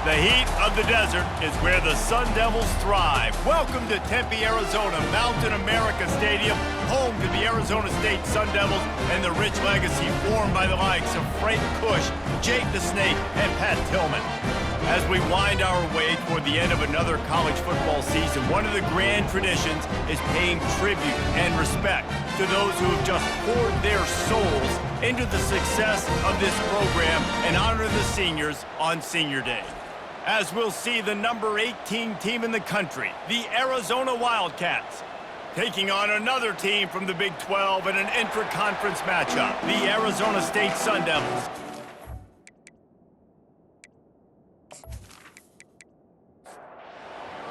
The heat of the desert is where the Sun Devils thrive. Welcome to Tempe, Arizona, Mountain America Stadium, home to the Arizona State Sun Devils and the rich legacy formed by the likes of Frank Kush, Jake the Snake, and Pat Tillman. As we wind our way toward the end of another college football season, one of the grand traditions is paying tribute and respect to those who have just poured their souls into the success of this program and honor the seniors on Senior Day. As we'll see the number 18 team in the country, the Arizona Wildcats, taking on another team from the Big 12 in an intra-conference matchup, the Arizona State Sun Devils.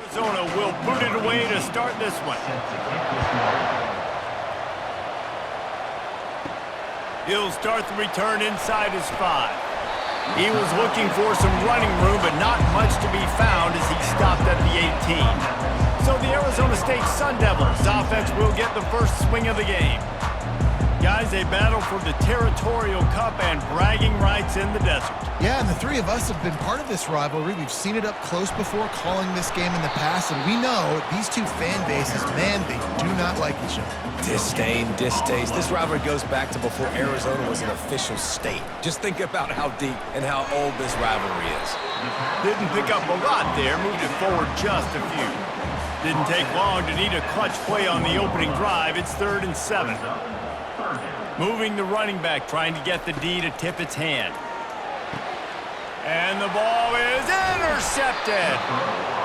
Arizona will boot it away to start this one. He'll start the return inside his 5. He was looking for some running room, but not much to be found as he stopped at the 18. So the Arizona State Sun Devils offense will get the first swing of the game. Guys, they battle for the Territorial Cup and bragging rights in the desert. Yeah, and the three of us have been part of this rivalry. We've seen it up close before, calling this game in the past, and we know these two fan bases, man, they do not like each other. Disdain, distaste. This rivalry goes back to before Arizona was an official state. Just think about how deep and how old this rivalry is. Didn't pick up a lot there, moved it forward just a few. Didn't take long to need a clutch play on the opening drive. It's 3rd and 7. Moving the running back, trying to get the D to tip its hand. And the ball is intercepted.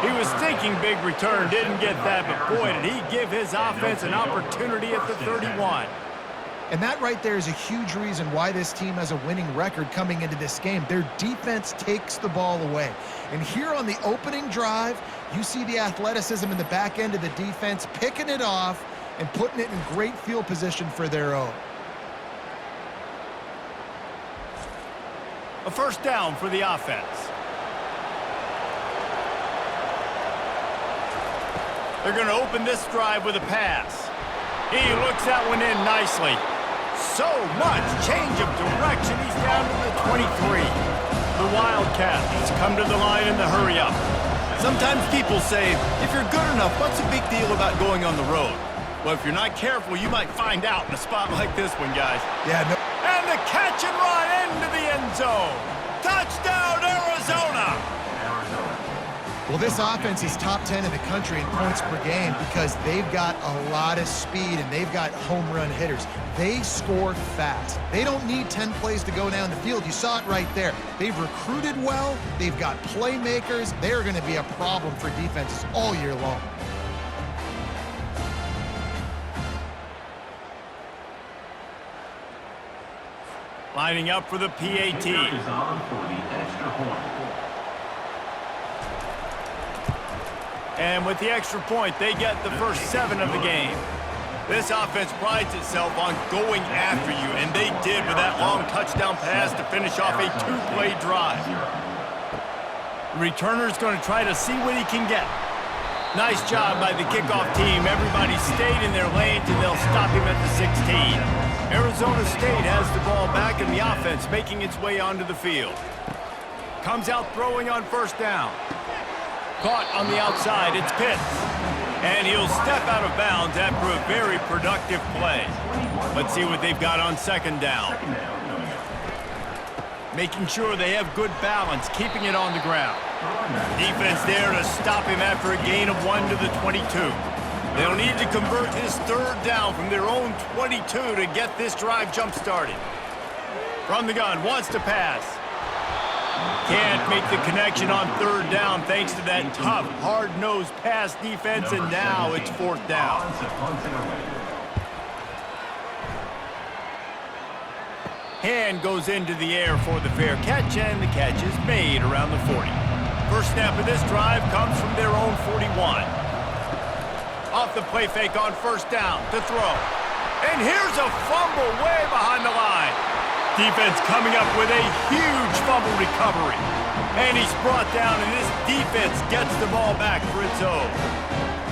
He was thinking big return, didn't get that, but boy, did he give his offense an opportunity at the 31. And that right there is a huge reason why this team has a winning record coming into this game. Their defense takes the ball away. And here on the opening drive, you see the athleticism in the back end of the defense, picking it off and putting it in great field position for their own. A first down for the offense. They're going to open this drive with a pass. He looks that one in nicely. So much change of direction. He's down to the 23. The Wildcats come to the line in the hurry up. Sometimes people say, if you're good enough, what's the big deal about going on the road? Well, if you're not careful, you might find out in a spot like this one, guys. Yeah, no. And the catch and run into the end zone. Touchdown, Arizona! Well, this offense is top 10 in the country in points per game because they've got a lot of speed and they've got home run hitters. They score fast. They don't need 10 plays to go down the field. You saw it right there. They've recruited well. They've got playmakers. They're going to be a problem for defenses all year long. Lining up for the PAT. And with the extra point, they get the first 7 of the game. This offense prides itself on going after you, and they did with that long touchdown pass to finish off a 2-play drive. The returner's going to try to see what he can get. Nice job by the kickoff team. Everybody stayed in their lanes, and they'll stop him at the 16. Arizona State has the ball back in the offense, making its way onto the field. Comes out throwing on first down. Caught on the outside, it's Pitts. And he'll step out of bounds after a very productive play. Let's see what they've got on second down. Making sure they have good balance, keeping it on the ground. Defense there to stop him after a gain of 1 to the 22. They'll need to convert this 3rd down from their own 22 to get this drive jump-started. From the gun, wants to pass. Can't make the connection on 3rd down thanks to that tough, hard-nosed pass defense, and now it's 4th down. Hand goes into the air for the fair catch, and the catch is made around the 40. First snap of this drive comes from their own 41. Off the play fake on first down to throw. And here's a fumble way behind the line. Defense coming up with a huge fumble recovery. And he's brought down, and this defense gets the ball back for its own.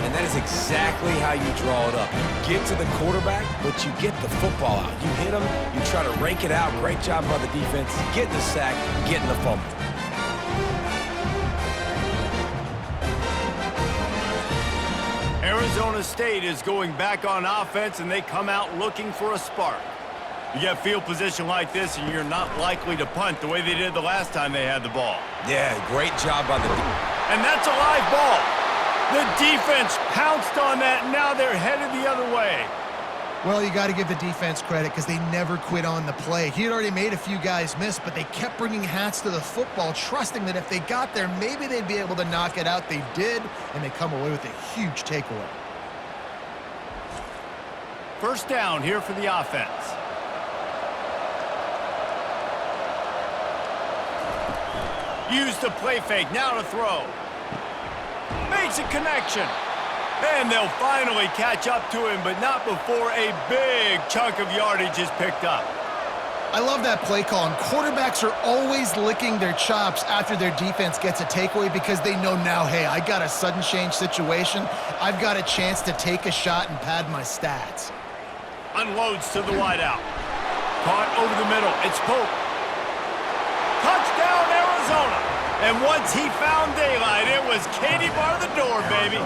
And that is exactly how you draw it up. You get to the quarterback, but you get the football out. You hit him, you try to rake it out. Great job by the defense. Getting the sack, getting the fumble. Arizona State is going back on offense, and they come out looking for a spark. You get field position like this, and you're not likely to punt the way they did the last time they had the ball. Yeah, great job by the... And that's a live ball. The defense pounced on that, and now they're headed the other way. Well, you got to give the defense credit because they never quit on the play. He had already made a few guys miss, but they kept bringing hats to the football, trusting that if they got there, maybe they'd be able to knock it out. They did, and they come away with a huge takeaway. First down here for the offense. Use the play fake, now to throw. Makes a connection. And they'll finally catch up to him, but not before a big chunk of yardage is picked up. I love that play call, and quarterbacks are always licking their chops after their defense gets a takeaway because they know now, hey, I got a sudden change situation. I've got a chance to take a shot and pad my stats. Unloads to the wideout. Caught over the middle. It's Pope. Touchdown, Arizona. And once he found daylight, it was Katie bar the door, baby.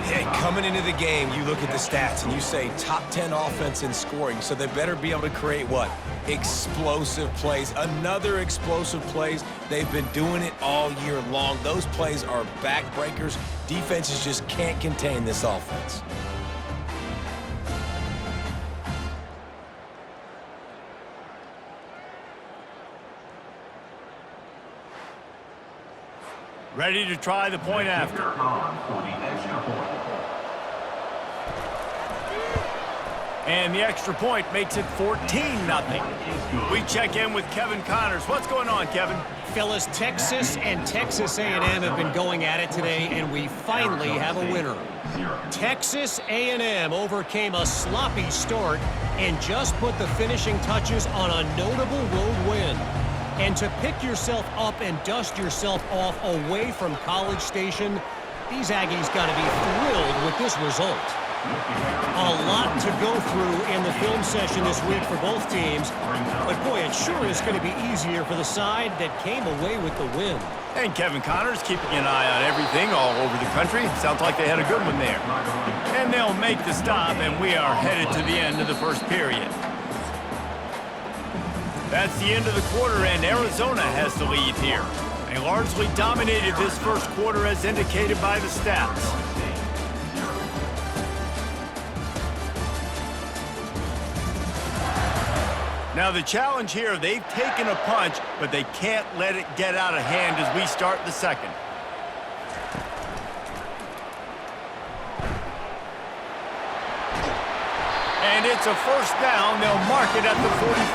Hey, coming into the game, you look at the stats and you say top 10 offense in scoring, so they better be able to create what? Explosive plays. Another explosive plays. They've been doing it all year long. Those plays are backbreakers. Defenses just can't contain this offense. Ready to try the point after. And the extra point makes it 14-0. We check in with Kevin Connors. What's going on, Kevin? Fellas, Texas and Texas A&M have been going at it today, and we finally have a winner. Texas A&M overcame a sloppy start and just put the finishing touches on a notable road win. And to pick yourself up and dust yourself off away from College Station, these Aggies got to be thrilled with this result. A lot to go through in the film session this week for both teams, but boy, it sure is going to be easier for the side that came away with the win. And Kevin Connors keeping an eye on everything all over the country. Sounds like they had a good one there. And they'll make the stop, and we are headed to the end of the first period. That's the end of the quarter, and Arizona has the lead here. They largely dominated this first quarter as indicated by the stats. Now the challenge here, they've taken a punch, but they can't let it get out of hand as we start the second. And it's a first down. They'll mark it at the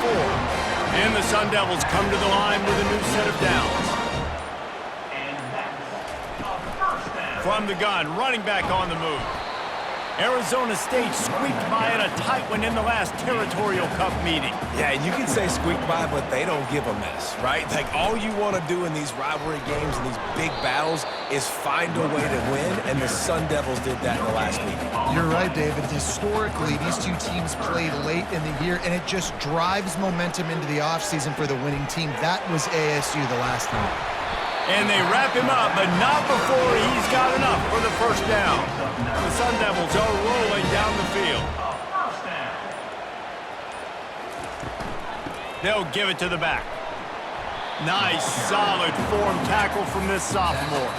44. And the Sun Devils come to the line with a new set of downs. From the gun, running back on the move. Arizona State squeaked by in a tight one in the last Territorial Cup meeting. Yeah, you can say squeak by, but they don't give a mess, right? Like, all you want to do in these rivalry games and these big battles is find a way to win, and the Sun Devils did that in the last week. You're right, David. Historically, these two teams played late in the year, and it just drives momentum into the offseason for the winning team. That was ASU the last time. And they wrap him up, but not before he's got enough for the first down. The Sun Devils are rolling down the field. They'll give it to the back. Nice, solid form tackle from this sophomore.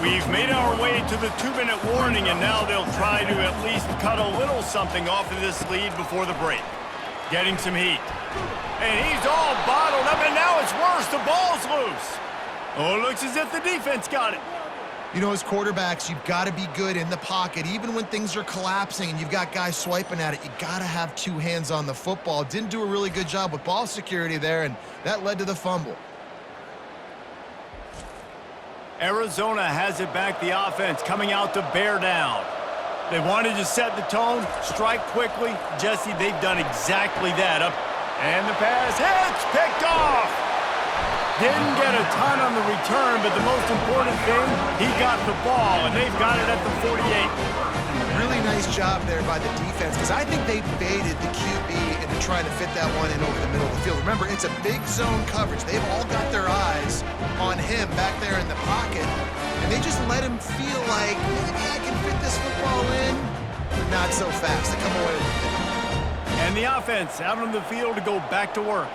We've made our way to the 2-minute warning, and now they'll try to at least cut a little something off of this lead before the break. Getting some heat. And he's all bottled up, and now it's worse. The ball's loose. Oh, it looks as if the defense got it. You know, as quarterbacks, you've got to be good in the pocket. Even when things are collapsing and you've got guys swiping at it, you got to have two hands on the football. Didn't do a really good job with ball security there, and that led to the fumble. Arizona has it back, the offense coming out to bear down. They wanted to set the tone, strike quickly. Jesse, they've done exactly that. Up, and the pass hits, picked off. Didn't get a ton on the return, but the most important thing, he got the ball, and they've got it at the 48. Really nice job there by the defense, because I think they baited the QB into trying to fit that one in over the middle of the field. Remember, it's a big zone coverage. They've all got their eyes on him back there in the pocket, and they just let him feel like maybe I can fit this football in. Not so fast. They come away with the pick. And the offense out on the field to go back to work.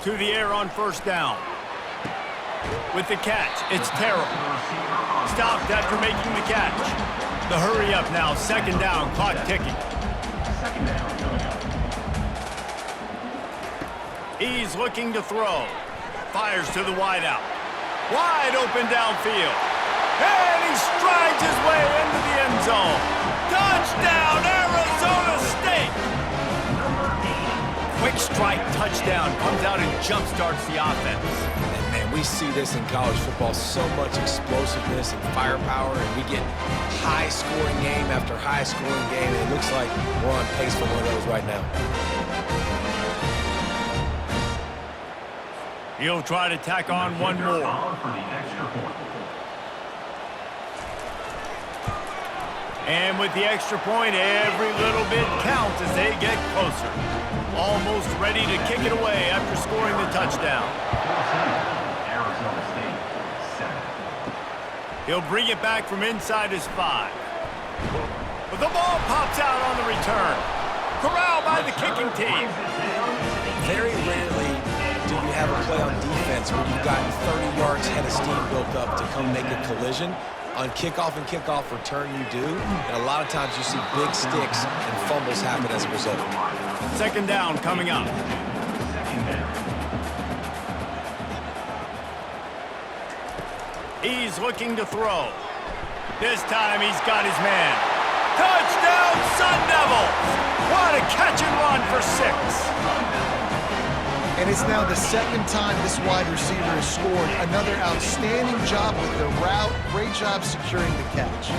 To the air on first down. With the catch, it's Terrell. Stopped after making the catch. The hurry up now, second down, clock ticking. He's looking to throw. Fires to the wideout. Wide open downfield. And he strides his way into the end zone. Touchdown, Arizona State! Quick strike touchdown comes out and jumpstarts the offense. And man, we see this in college football, so much explosiveness and firepower, and we get high-scoring game after high-scoring game, and it looks like we're on pace for one of those right now. He'll try to tack on one more. And with the extra point, every little bit counts as they get closer. Almost ready to kick it away after scoring the touchdown. He'll bring it back from inside his 5. But the ball pops out on the return. Corralled by the kicking team. Very rarely do you have a play on defense where you've got 30 yards head of steam built up to come make a collision. On kickoff and kickoff return, you do. And a lot of times you see big sticks and fumbles happen as a result. Second down coming up. He's looking to throw. This time he's got his man. Touchdown, Sun Devils! What a catch and run for 6. And it's now the second time this wide receiver has scored. Another outstanding job with the route. Great job securing the catch.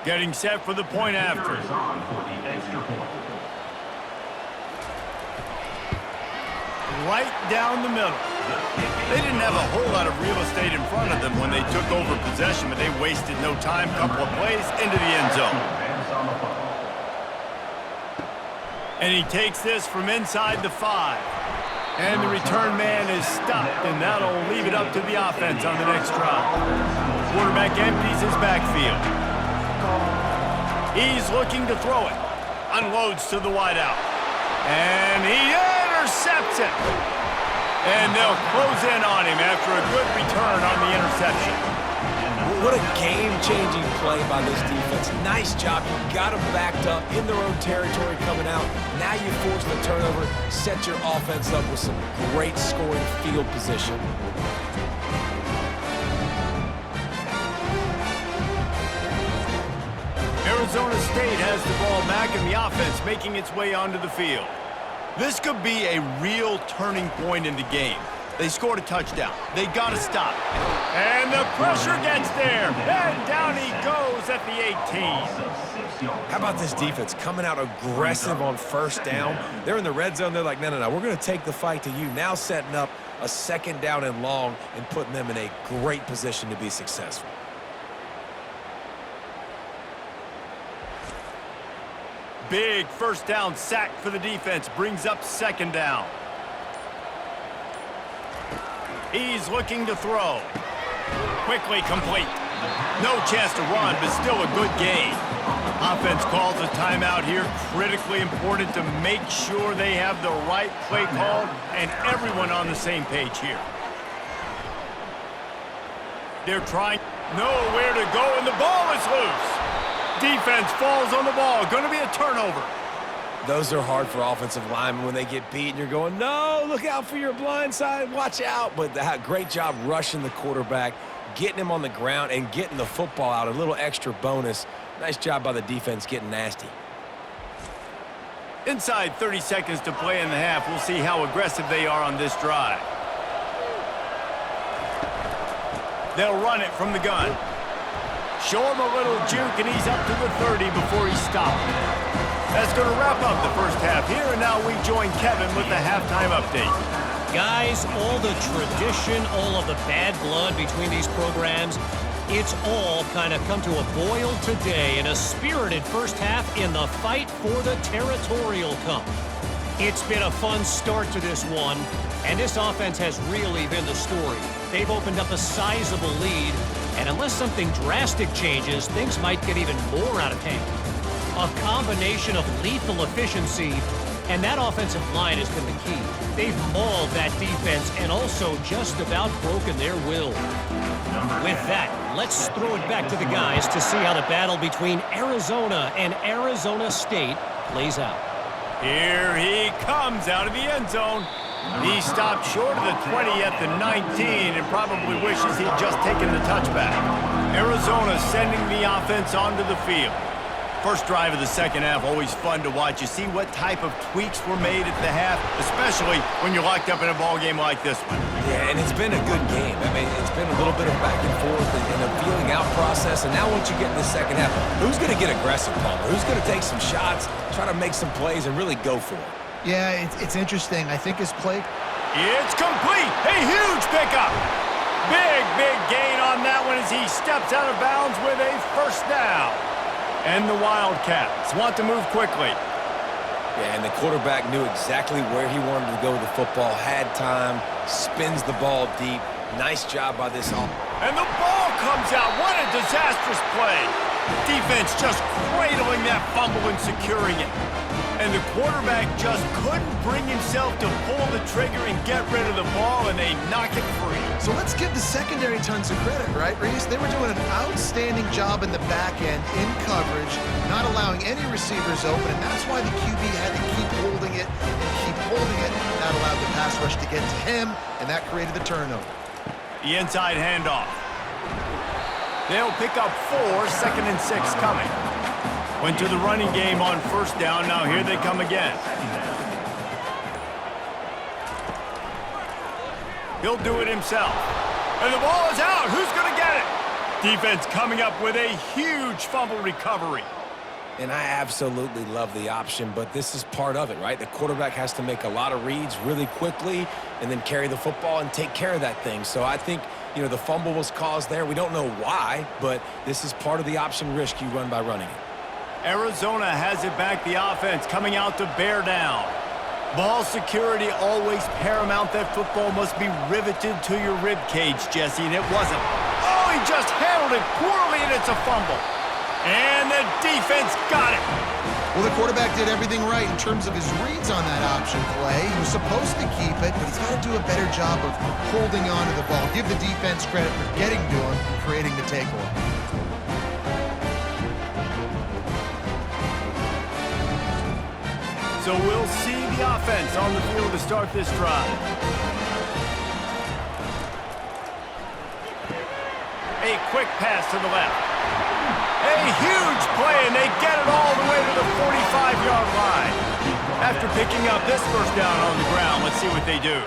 Getting set for the point after. Right down the middle. They didn't have a whole lot of real estate in front of them when they took over possession, but they wasted no time. Couple of plays into the end zone. And he takes this from inside the 5. And the return man is stopped, and that'll leave it up to the offense on the next drive. Quarterback empties his backfield. He's looking to throw it. Unloads to the wideout. And he intercepts it. And they'll close in on him after a good return on the interception. What a game-changing play by this defense. Nice job. You got them backed up in their own territory coming out. Now you force the turnover, set your offense up with some great scoring field position. Arizona State has the ball back and the offense making its way onto the field. This could be a real turning point in the game. They scored a touchdown. They got to stop. And the pressure gets there. And down he goes at the 18. How about this defense coming out aggressive on first down? They're in the red zone. They're like, no, we're going to take the fight to you. Now setting up a second down and long and putting them in a great position to be successful. Big first down sack for the defense. Brings up second down. He's looking to throw. Quickly complete. No chance to run, but still a good gain. Offense calls a timeout here. Critically important to make sure they have the right play call and everyone on the same page here. They're trying nowhere to go, and the ball is loose. Defense falls on the ball. Going to be a turnover. Those are hard for offensive linemen when they get beat and you're going, no, look out for your blind side, watch out. But great job rushing the quarterback, getting him on the ground and getting the football out. A little extra bonus. Nice job by the defense getting nasty. Inside 30 seconds to play in the half. We'll see how aggressive they are on this drive. They'll run it from the gun. Show him a little juke, and he's up to the 30 before he stopped. That's going to wrap up the first half here, and now we join Kevin with the halftime update. Guys, all the tradition, all of the bad blood between these programs, it's all kind of come to a boil today in a spirited first half in the fight for the Territorial Cup. It's been a fun start to this one, and this offense has really been the story. They've opened up a sizable lead, and unless something drastic changes, things might get even more out of hand. A combination of lethal efficiency, and that offensive line has been the key. They've mauled that defense and also just about broken their will. With that, let's throw it back to the guys to see how the battle between Arizona and Arizona State plays out. Here he comes out of the end zone. He stopped short of the 20 at the 19 and probably wishes he'd just taken the touchback. Arizona sending the offense onto the field. First drive of the second half, always fun to watch. You see what type of tweaks were made at the half, especially when you're locked up in a ball game like this one. Yeah, and it's been a good game. I mean, it's been a little bit of back and forth and a feeling out process. And now once you get in the second half, who's going to get aggressive, Palmer? Who's going to take some shots, try to make some plays, and really go for it? Yeah, it's interesting. I think his play... It's complete. A huge pickup. Big gain on that one as he steps out of bounds with a first down. And the Wildcats want to move quickly. Yeah, and the quarterback knew exactly where he wanted to go with the football, had time, spins the ball deep. Nice job by this offense. And the ball comes out. What a disastrous play. Defense just cradling that fumble and securing it. And the quarterback just couldn't bring himself to pull the trigger and get rid of the ball, and they knock it free. So let's give the secondary tons of credit, right, Reese? They were doing an outstanding job in the back end, in coverage, not allowing any receivers open, and that's why the QB had to keep holding it and keep holding it. That allowed the pass rush to get to him, and that created the turnover. The inside handoff. They'll pick up 4, 2nd and 6 coming. Went to the running game on first down. Now here they come again. He'll do it himself. And the ball is out. Who's going to get it? Defense coming up with a huge fumble recovery. And I absolutely love the option, but this is part of it, right? The quarterback has to make a lot of reads really quickly and then carry the football and take care of that thing. So I think, you know, the fumble was caused there. We don't know why, but this is part of the option risk you run by running it. Arizona has it back, the offense coming out to bear down. Ball security always paramount. That football must be riveted to your rib cage, Jesse, and it wasn't. Oh, he just handled it poorly, and it's a fumble. And the defense got it. Well, the quarterback did everything right in terms of his reads on that option play. He was supposed to keep it, but he's got to do a better job of holding on to the ball. Give the defense credit for getting to him and creating the takeaway. So we'll see the offense on the field to start this drive. A quick pass to the left. A huge play, and they get it all the way to the 45-yard line. After picking up this first down on the ground, let's see what they do.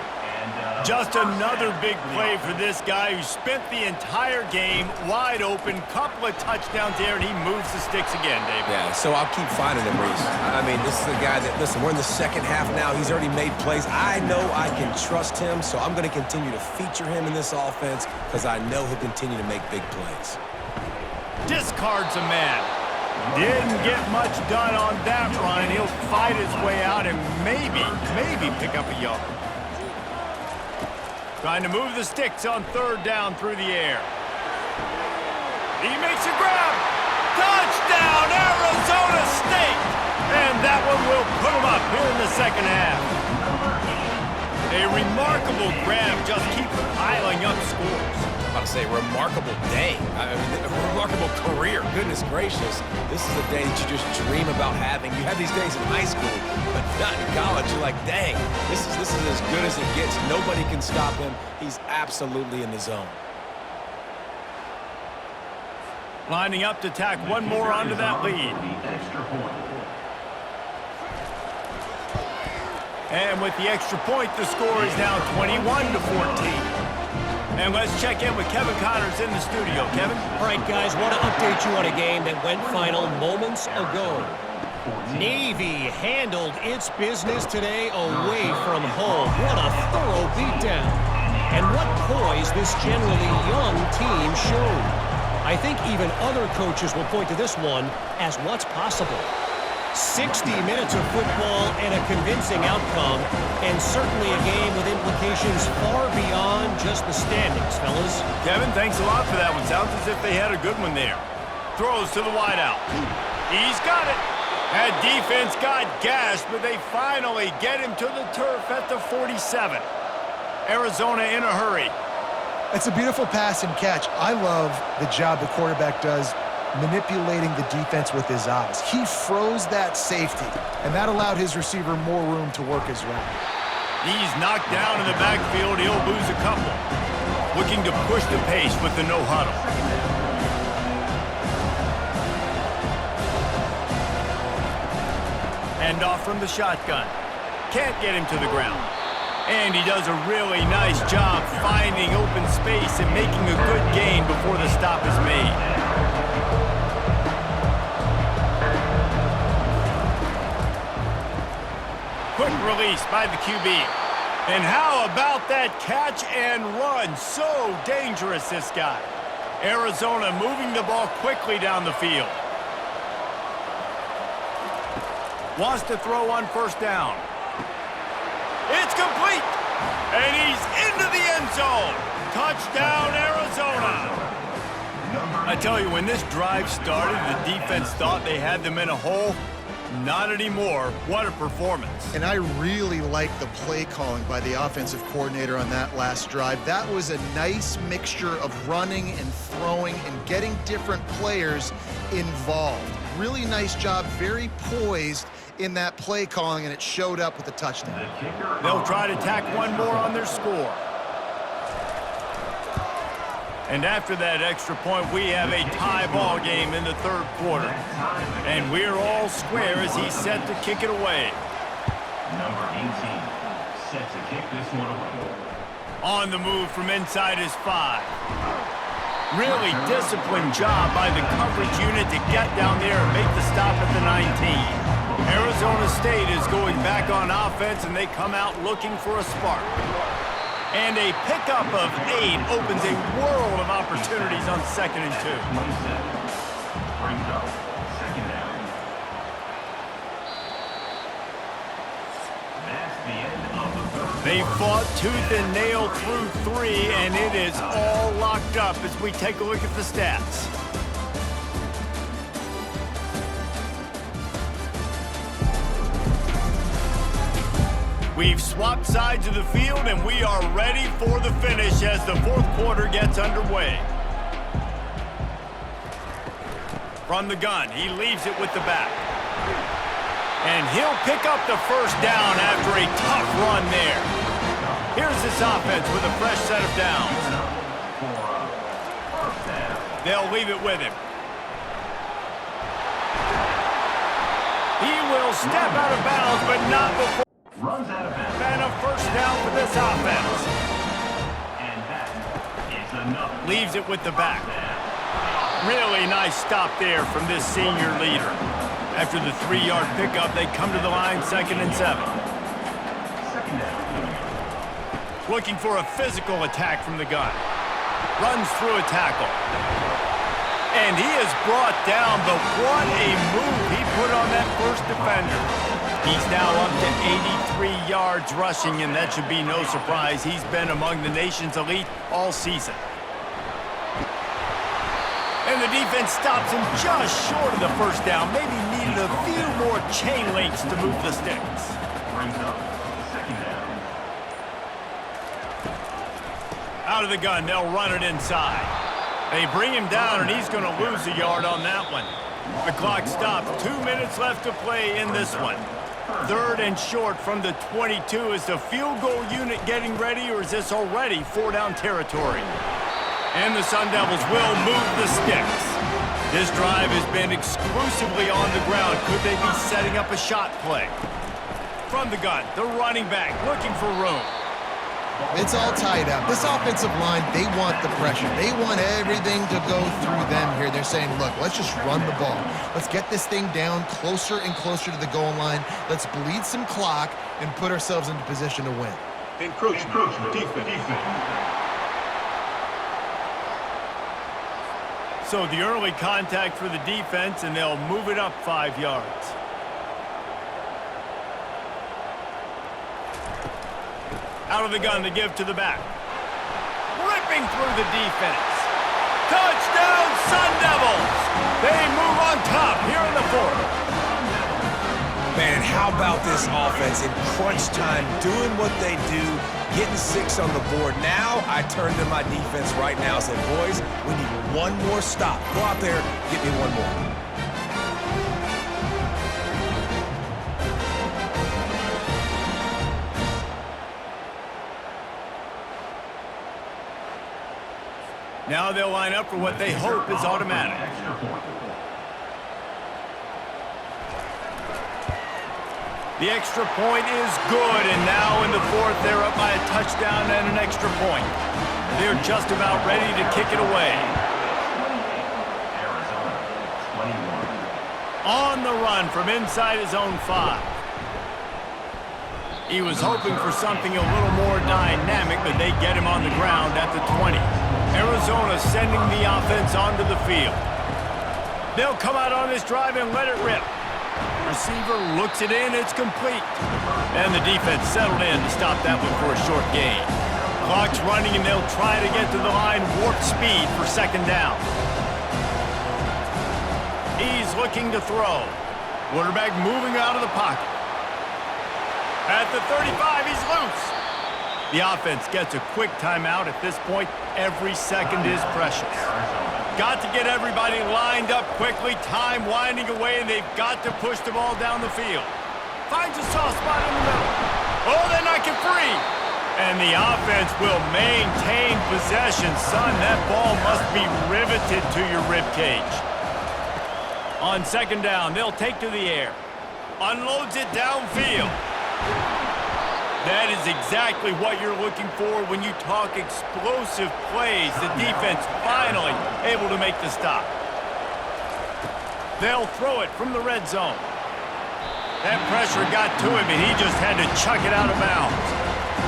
Just another big play for this guy who spent the entire game wide open, couple of touchdowns there, and he moves the sticks again, David. Yeah, so I'll keep finding him, Reese. I mean, this is a guy that, listen, we're in the second half now. He's already made plays. I know I can trust him, so I'm going to continue to feature him in this offense because I know he'll continue to make big plays. Discards a man. Didn't get much done on that run. He'll fight his way out and maybe pick up a yard. Trying to move the sticks on third down through the air. He makes a grab. Touchdown, Arizona State! And that one will put him up here in the second half. A remarkable grab just keeps piling up scores. I'm about to say, remarkable day. I mean, a remarkable career. Goodness gracious. This is a day that you just dream about having. You have these days in high school, but not in college. You're like, dang, this is as good as it gets. Nobody can stop him. He's absolutely in the zone. Lining up to tack one more onto that lead. And with the extra point, the score is now 21-14. And let's check in with Kevin Connors in the studio. Kevin? All right, guys, want to update you on a game that went final moments ago. Navy handled its business today away from home. What a thorough beatdown. And what poise this generally young team showed. I think even other coaches will point to this one as what's possible. 60 minutes of football and a convincing outcome, and certainly a game with implications far beyond just the standings, fellas. Kevin, thanks a lot for that one. Sounds as if they had a good one there. Throws to the wideout. He's got it. That defense got gashed, but they finally get him to the turf at the 47. Arizona in a hurry. It's a beautiful pass and catch. I love the job the quarterback does manipulating the defense with his eyes. He froze that safety, and that allowed his receiver more room to work his route. He's knocked down in the backfield. He'll lose a couple. Looking to push the pace with the no-huddle. Hand off from the shotgun. Can't get him to the ground. And he does a really nice job finding open space and making a good gain before the stop is made. Quick release by the QB. And how about that catch and run? So dangerous, this guy. Arizona moving the ball quickly down the field. Wants to throw on first down. It's complete. And he's into the end zone. Touchdown, Arizona. I tell you, when this drive started, the defense thought they had them in a hole. Not anymore. What a performance. And I really like the play calling by the offensive coordinator on that last drive. That was a nice mixture of running and throwing and getting different players involved. Really nice job, very poised in that play calling, and it showed up with a touchdown. They'll try to tack one more on their score. And after that extra point, we have a tie ball game in the third quarter. And we're all square as he's set to kick it away. Number 18, set to kick this one away. On the move from inside his 5. Really disciplined job by the coverage unit to get down there and make the stop at the 19. Arizona State is going back on offense, and they come out looking for a spark. And a pickup of 8 opens a world of opportunities on 2nd and 2. 27 brings up second down. That's the end of the third. They fought tooth and nail through 3, and it is all locked up as we take a look at the stats. We've swapped sides of the field, and we are ready for the finish as the fourth quarter gets underway. From the gun, he leaves it with the back. And he'll pick up the first down after a tough run there. Here's this offense with a fresh set of downs. They'll leave it with him. He will step out of bounds, but not before. Runs out of bounds. And a first down for this offense. And that is enough. Leaves it with the back. Really nice stop there from this senior leader. After the 3-yard pickup, they come to the line 2nd and 7. Second down. Looking for a physical attack from the gun. Runs through a tackle. And he is brought down, but what a move he put on that first defender. He's now up to 83 yards rushing, and that should be no surprise. He's been among the nation's elite all season. And the defense stops him just short of the first down. Maybe needed a few more chain links to move the sticks. Brings up second down. Out of the gun, they'll run it inside. They bring him down, and he's going to lose a yard on that one. The clock stops. 2 minutes left to play in this one. 3rd and short from the 22. Is the field goal unit getting ready, or is this already 4-down territory? And the Sun Devils will move the sticks. This drive has been exclusively on the ground. Could they be setting up a shot play? From the gun, the running back looking for room. It's all tied up. This offensive line, they want the pressure. They want everything to go through them here. They're saying, look, let's just run the ball. Let's get this thing down closer and closer to the goal line. Let's bleed some clock and put ourselves into position to win. Encroachment defense. So the early contact for the defense, and they'll move it up 5 yards. Out of the gun to give to the back. Ripping through the defense. Touchdown, Sun Devils! They move on top here in the fourth. Man, how about this offense in crunch time, doing what they do, getting 6 on the board. Now I turn to my defense right now and say, boys, we need one more stop. Go out there, get me one more. Now they'll line up for what they hope is automatic. The extra point is good, and now in the fourth, they're up by a touchdown and an extra point. They're just about ready to kick it away. On the run from inside his own 5. He was hoping for something a little more dynamic, but they get him on the ground at the 20. Arizona sending the offense onto the field. They'll come out on this drive and let it rip. Receiver looks it in, it's complete. And the defense settled in to stop that one for a short gain. Clock's running and they'll try to get to the line warp speed for second down. He's looking to throw. Quarterback moving out of the pocket. At the 35, he's loose. The offense gets a quick timeout. At this point, every second is precious. Got to get everybody lined up quickly. Time winding away, and they've got to push the ball down the field. Finds a soft spot in the middle. Oh, they're not get free. And the offense will maintain possession. Son, that ball must be riveted to your ribcage. On second down, they'll take to the air. Unloads it downfield. That is exactly what you're looking for when you talk explosive plays. The defense finally able to make the stop. They'll throw it from the red zone. That pressure got to him, and he just had to chuck it out of bounds.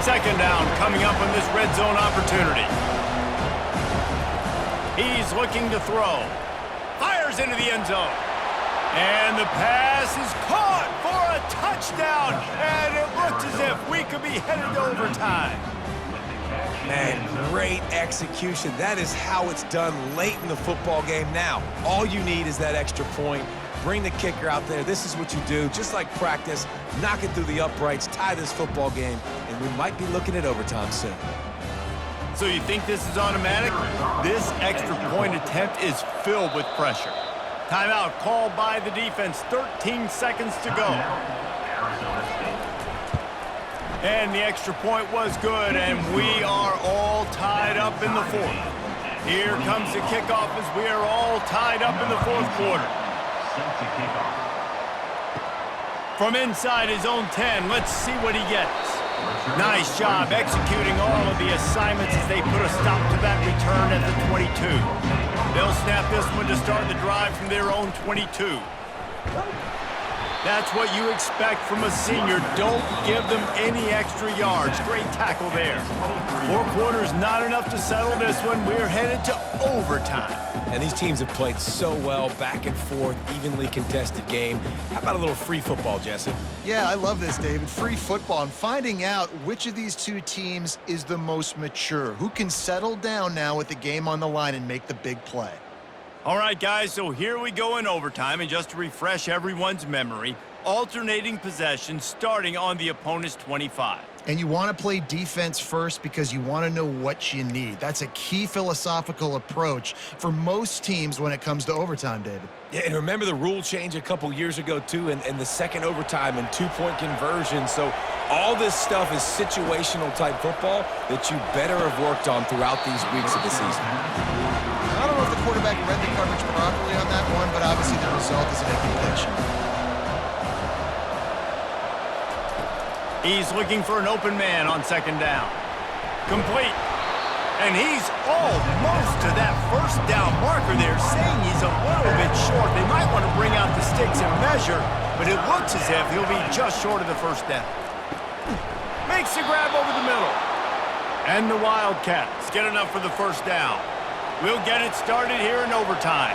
Second down coming up on this red zone opportunity. He's looking to throw. Fires into the end zone. And the pass is caught for a touchdown. And it looks as if we could be headed to overtime. Man, great execution. That is how it's done late in the football game. Now, all you need is that extra point. Bring the kicker out there. This is what you do. Just like practice, knock it through the uprights, tie this football game, and we might be looking at overtime soon. So you think this is automatic? This extra point attempt is filled with pressure. Timeout called by the defense. 13 seconds to go. And the extra point was good, and we are all tied up in the fourth. Here comes the kickoff as we are all tied up in the fourth quarter. From inside his own 10, let's see what he gets. Nice job executing all of the assignments as they put a stop to that return at the 22. They'll snap this one to start the drive from their own 22. That's what you expect from a senior. Don't give them any extra yards. Great tackle there. 4 quarters, not enough to settle this one. We're headed to overtime. And these teams have played so well, back and forth, evenly contested game. How about a little free football, Jesse? Yeah, I love this, David. Free football and finding out which of these two teams is the most mature. Who can settle down now with the game on the line and make the big play? All right, guys, so here we go in overtime, and just to refresh everyone's memory, alternating possession starting on the opponent's 25. And you want to play defense first because you want to know what you need. That's a key philosophical approach for most teams when it comes to overtime, David. Yeah, and remember the rule change a couple years ago, too, and the second overtime and 2-point conversion. So all this stuff is situational type football that you better have worked on throughout these weeks of the season. I don't know if the quarterback read the coverage properly on that one, but obviously the result is an incompletion. He's looking for an open man on second down. Complete. And he's almost to that first down marker there, saying he's a little bit short. They might want to bring out the sticks and measure, but it looks as if he'll be just short of the first down. Makes the grab over the middle. And the Wildcats get enough for the first down. We'll get it started here in overtime.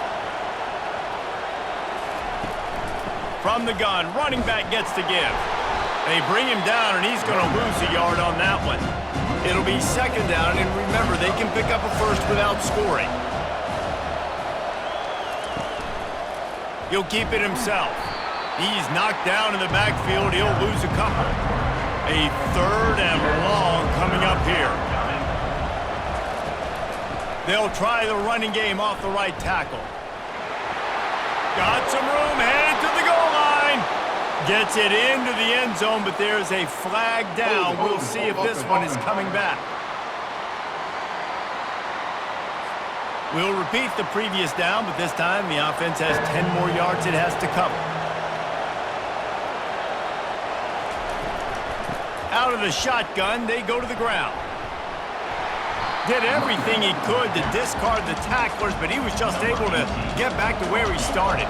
From the gun, running back gets the give. They bring him down, and he's going to lose a yard on that one. It'll be second down, and remember, they can pick up a first without scoring. He'll keep it himself. He's knocked down in the backfield. He'll lose a couple. A third and long coming up here. They'll try the running game off the right tackle. Got some room, headed to the goal line. Gets it into the end zone, but there's a flag down. We'll see if this one is coming back. We'll repeat the previous down, but this time the offense has 10 more yards it has to cover. Out of the shotgun, they go to the ground. Did everything he could to discard the tacklers, but he was just able to get back to where he started.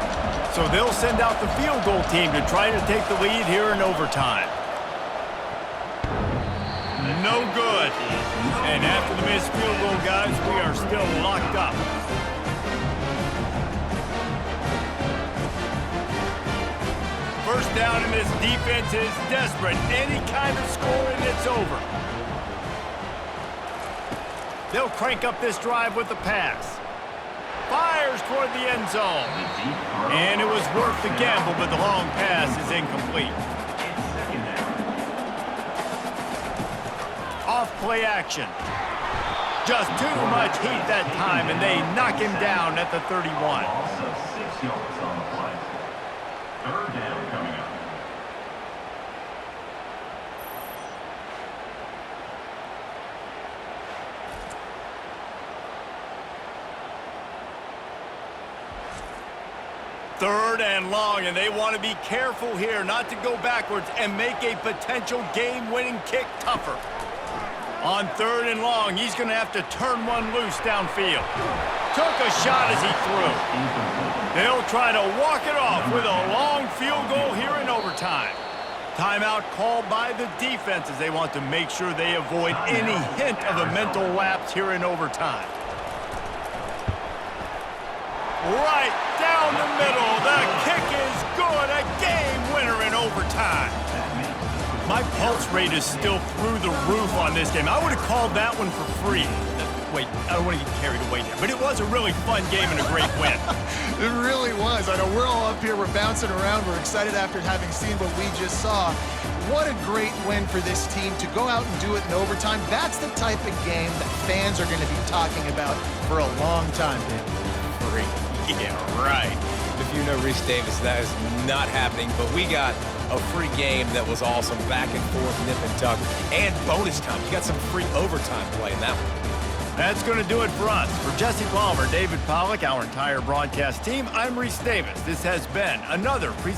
So they'll send out the field goal team to try to take the lead here in overtime. No good. And after the missed field goal, guys, we are still locked up. First down, and this defense is desperate. Any kind of score and it's over. They'll crank up this drive with the pass. Fires toward the end zone. And it was worth the gamble, but the long pass is incomplete. Off play action. Just too much heat that time, and they knock him down at the 31. Also 6 yards on the play. Third down coming up. Third and long, and they want to be careful here not to go backwards and make a potential game-winning kick tougher. On third and long, he's going to have to turn one loose downfield. Took a shot as he threw. They'll try to walk it off with a long field goal here in overtime. Timeout called by the defense as they want to make sure they avoid any hint of a mental lapse here in overtime. Right down the middle. The kick is good. A game winner in overtime. My pulse rate is still through the roof on this game. I would have called that one for free. Wait, I don't want to get carried away there. But it was a really fun game and a great win. It really was. I know we're all up here. We're bouncing around. We're excited after having seen what we just saw. What a great win for this team to go out and do it in overtime. That's the type of game that fans are going to be talking about for a long time, Dan. Yeah, right. If you know Reese Davis, that is not happening. But we got a free game that was awesome. Back and forth, nip and tuck, and bonus time. You got some free overtime play in that one. That's going to do it for us. For Jesse Palmer, David Pollack, our entire broadcast team, I'm Reese Davis. This has been another presentation.